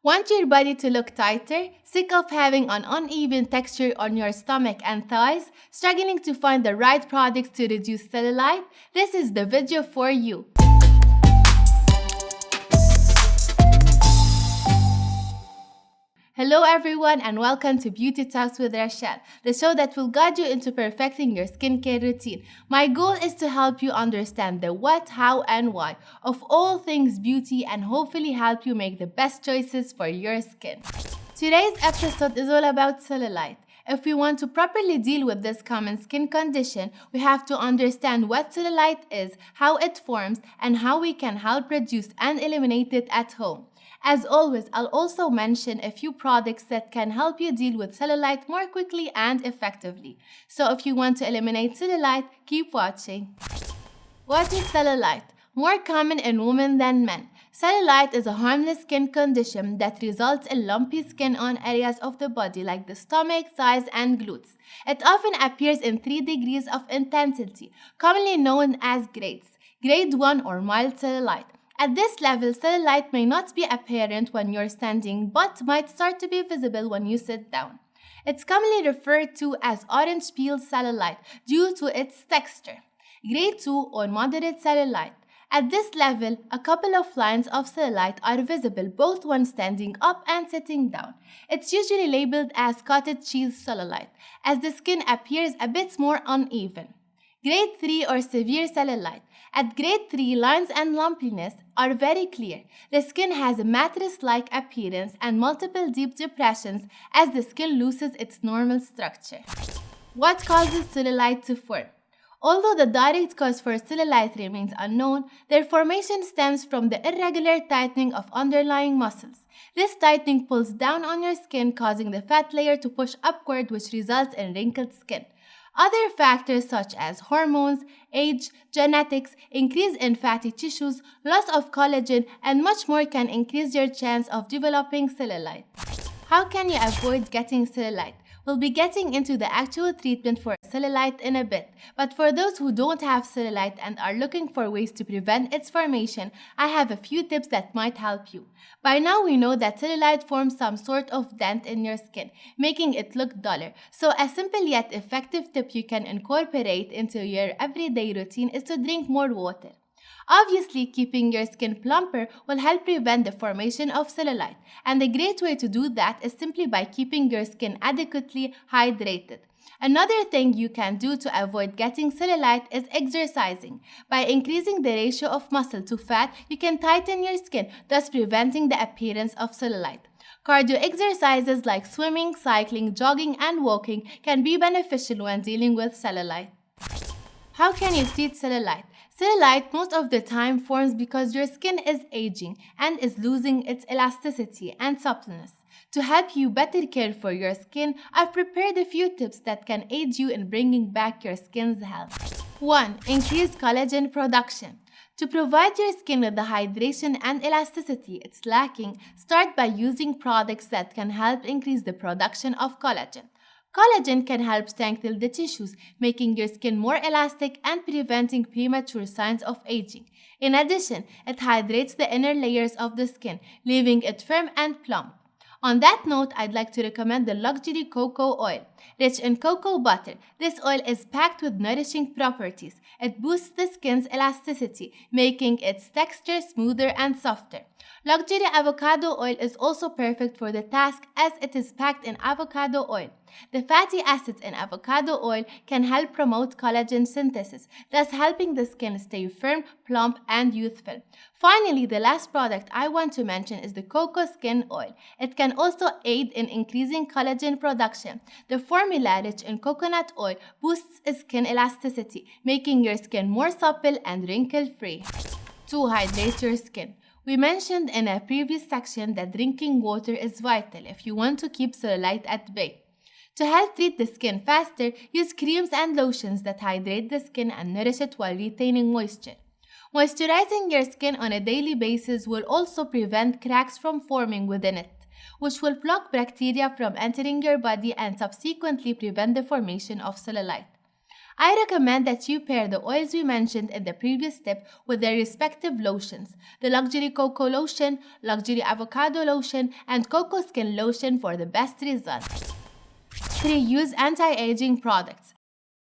Want your body to look tighter? Sick of having an uneven texture on your stomach and thighs? Struggling to find the right products to reduce cellulite? This is the video for you. Hello everyone and welcome to Beauty Talks with Rachel, the show that will guide you into perfecting your skincare routine. My goal is to help you understand the what, how, and why of all things beauty and hopefully help you make the best choices for your skin. Today's episode is all about cellulite. If we want to properly deal with this common skin condition, we have to understand what cellulite is, how it forms, and how we can help reduce and eliminate it at home. As always, I'll also mention a few products that can help you deal with cellulite more quickly and effectively. So if you want to eliminate cellulite, keep watching. What is cellulite? More common in women than men. Cellulite is a harmless skin condition that results in lumpy skin on areas of the body like the stomach, thighs, and glutes. It often appears in 3 degrees of intensity, commonly known as grades. Grade 1 or mild cellulite. At this level, cellulite may not be apparent when you're standing, but might start to be visible when you sit down. It's commonly referred to as orange peel cellulite due to its texture. Grade 2 or moderate cellulite. At this level, a couple of lines of cellulite are visible both when standing up and sitting down. It's usually labeled as cottage cheese cellulite, as the skin appears a bit more uneven. Grade 3 or severe cellulite. At grade 3, lines and lumpiness are very clear. The skin has a mattress-like appearance and multiple deep depressions as the skin loses its normal structure. What causes cellulite to form? Although the direct cause for cellulite remains unknown, their formation stems from the irregular tightening of underlying muscles. This tightening pulls down on your skin, causing the fat layer to push upward, which results in wrinkled skin. Other factors such as hormones, age, genetics, increase in fatty tissues, loss of collagen, and much more can increase your chance of developing cellulite. How can you avoid getting cellulite? We'll be getting into the actual treatment for cellulite in a bit, but for those who don't have cellulite and are looking for ways to prevent its formation, I have a few tips that might help you. By now we know that cellulite forms some sort of dent in your skin, making it look duller. So a simple yet effective tip you can incorporate into your everyday routine is to drink more water. Obviously, keeping your skin plumper will help prevent the formation of cellulite, and a great way to do that is simply by keeping your skin adequately hydrated. Another thing you can do to avoid getting cellulite is exercising. By increasing the ratio of muscle to fat, you can tighten your skin, thus preventing the appearance of cellulite. Cardio exercises like swimming, cycling, jogging, and walking can be beneficial when dealing with cellulite. How can you treat cellulite? Cellulite most of the time forms because your skin is aging and is losing its elasticity and suppleness. To help you better care for your skin, I've prepared a few tips that can aid you in bringing back your skin's health. 1. Increase collagen production. To provide your skin with the hydration and elasticity it's lacking, start by using products that can help increase the production of collagen. Collagen can help strengthen the tissues, making your skin more elastic and preventing premature signs of aging. In addition, it hydrates the inner layers of the skin, leaving it firm and plump. On that note, I'd like to recommend the luxury cocoa oil. Rich in cocoa butter, this oil is packed with nourishing properties. It boosts the skin's elasticity, making its texture smoother and softer. Luxury avocado oil is also perfect for the task as it is packed in avocado oil. The fatty acids in avocado oil can help promote collagen synthesis, thus helping the skin stay firm, plump, and youthful. Finally, the last product I want to mention is the cocoa skin oil. It can also aid in increasing collagen production. The formula rich in coconut oil boosts skin elasticity, making your skin more supple and wrinkle-free. 2. Hydrate your skin. We mentioned in a previous section that drinking water is vital if you want to keep cellulite at bay. To help treat the skin faster, use creams and lotions that hydrate the skin and nourish it while retaining moisture. Moisturizing your skin on a daily basis will also prevent cracks from forming within it, which will block bacteria from entering your body and subsequently prevent the formation of cellulite. I recommend that you pair the oils we mentioned in the previous step with their respective lotions: the Luxury Cocoa Lotion, Luxury Avocado Lotion, and Cocoa Skin Lotion for the best results. 3. Use anti-aging products.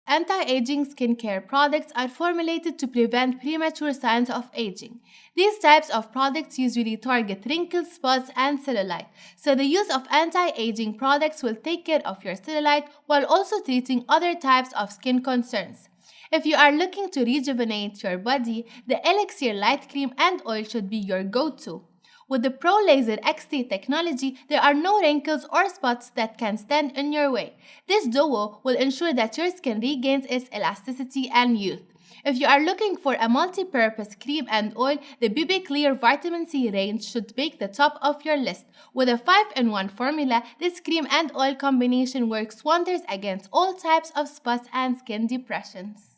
Anti-aging skincare products are formulated to prevent premature signs of aging. These types of products usually target wrinkles, spots, and cellulite, so the use of anti-aging products will take care of your cellulite while also treating other types of skin concerns. If you are looking to rejuvenate your body, the Elixir Light Cream and Oil should be your go-to. With the Pro Laser XT technology, there are no wrinkles or spots that can stand in your way. This duo will ensure that your skin regains its elasticity and youth. If you are looking for a multi-purpose cream and oil, the BB Clear Vitamin C range should make the top of your list. With a 5-in-1 formula, this cream and oil combination works wonders against all types of spots and skin depressions.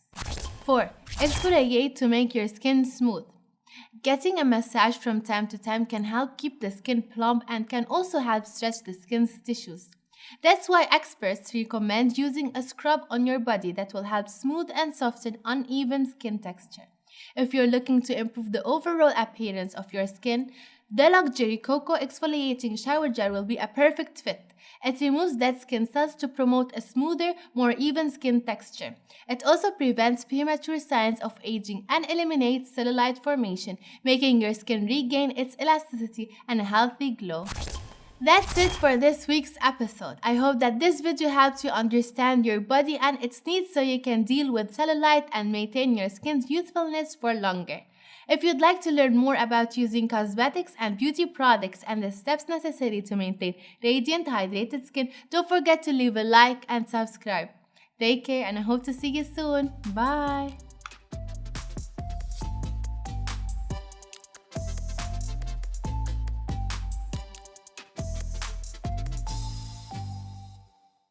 4. Exfoliate to make your skin smooth. Getting a massage from time to time can help keep the skin plump and can also help stretch the skin's tissues. That's why experts recommend using a scrub on your body that will help smooth and soften uneven skin texture. If you're looking to improve the overall appearance of your skin, the Luxury Cocoa Exfoliating Shower Gel will be a perfect fit. It removes dead skin cells to promote a smoother, more even skin texture. It also prevents premature signs of aging and eliminates cellulite formation, making your skin regain its elasticity and a healthy glow. That's it for this week's episode. I hope that this video helps you understand your body and its needs so you can deal with cellulite and maintain your skin's youthfulness for longer. If you'd like to learn more about using cosmetics and beauty products and the steps necessary to maintain radiant, hydrated skin, don't forget to leave a like and subscribe. Take care and I hope to see you soon. Bye!